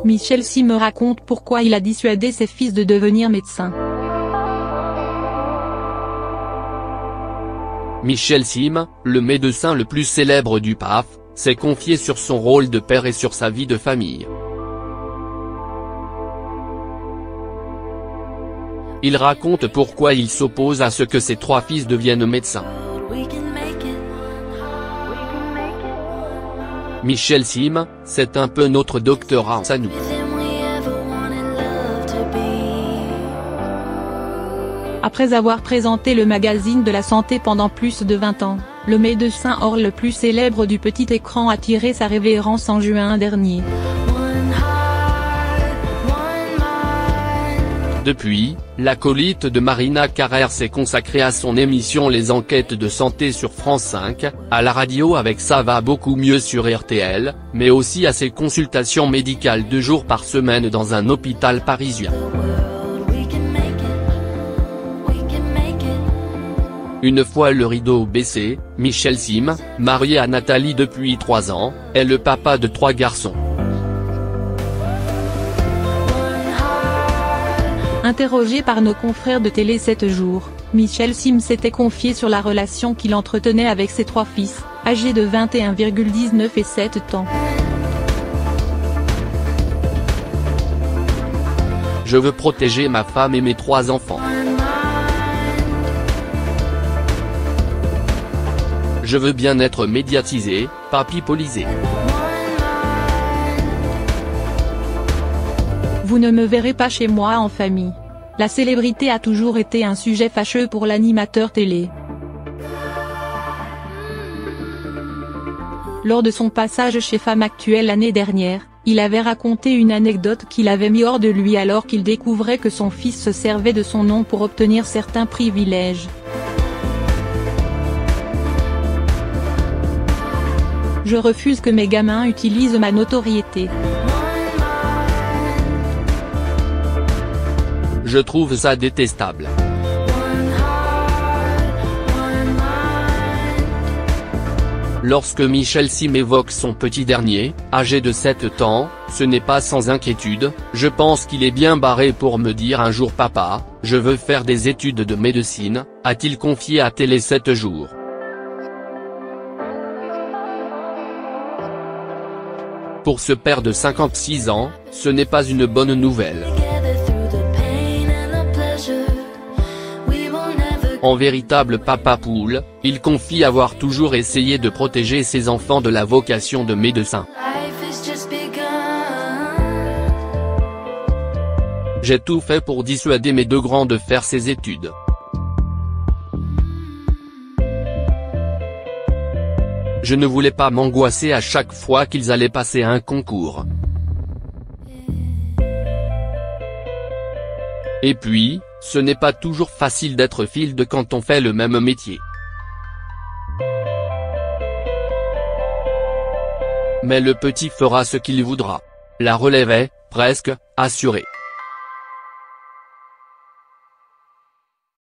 Michel Sim me raconte pourquoi il a dissuadé ses fils de devenir médecins. Michel Sim, le médecin le plus célèbre du PAF, s'est confié sur son rôle de père et sur sa vie de famille. Il raconte pourquoi il s'oppose à ce que ses 3 fils deviennent médecins. Michel Sim, c'est un peu notre Dr House à nous. Après avoir présenté le magazine de la santé pendant plus de 20 ans, le médecin hors le plus célèbre du petit écran a tiré sa révérence en juin dernier. Depuis, l'acolyte de Marina Carrère s'est consacré à son émission Les Enquêtes de santé sur France 5, à la radio avec Ça va beaucoup mieux sur RTL, mais aussi à ses consultations médicales 2 jours par semaine dans un hôpital parisien. Une fois le rideau baissé, Michel Sim, marié à Nathalie depuis 3 ans, est le papa de 3 garçons. Interrogé par nos confrères de Télé 7 jours, Michel Sim s'était confié sur la relation qu'il entretenait avec ses 3 fils, âgés de 21,19 et 7 ans. Je veux protéger ma femme et mes 3 enfants. Je veux bien être médiatisé, pas pipolisé. Vous ne me verrez pas chez moi en famille. La célébrité a toujours été un sujet fâcheux pour l'animateur télé. Lors de son passage chez Femme Actuelle l'année dernière, il avait raconté une anecdote qui l'avait mis hors de lui alors qu'il découvrait que son fils se servait de son nom pour obtenir certains privilèges. Je refuse que mes gamins utilisent ma notoriété. Je trouve ça détestable. Lorsque Michel Sim évoque son petit dernier, âgé de 7 ans, ce n'est pas sans inquiétude, je pense qu'il est bien barré pour me dire un jour papa, je veux faire des études de médecine, a-t-il confié à Télé 7 jours. Pour ce père de 56 ans, ce n'est pas une bonne nouvelle. En véritable papa poule, il confie avoir toujours essayé de protéger ses enfants de la vocation de médecin. J'ai tout fait pour dissuader mes 2 grands de faire ces études. Je ne voulais pas m'angoisser à chaque fois qu'ils allaient passer un concours. Et puis, ce n'est pas toujours facile d'être field quand on fait le même métier. Mais le petit fera ce qu'il voudra. La relève est, presque, assurée.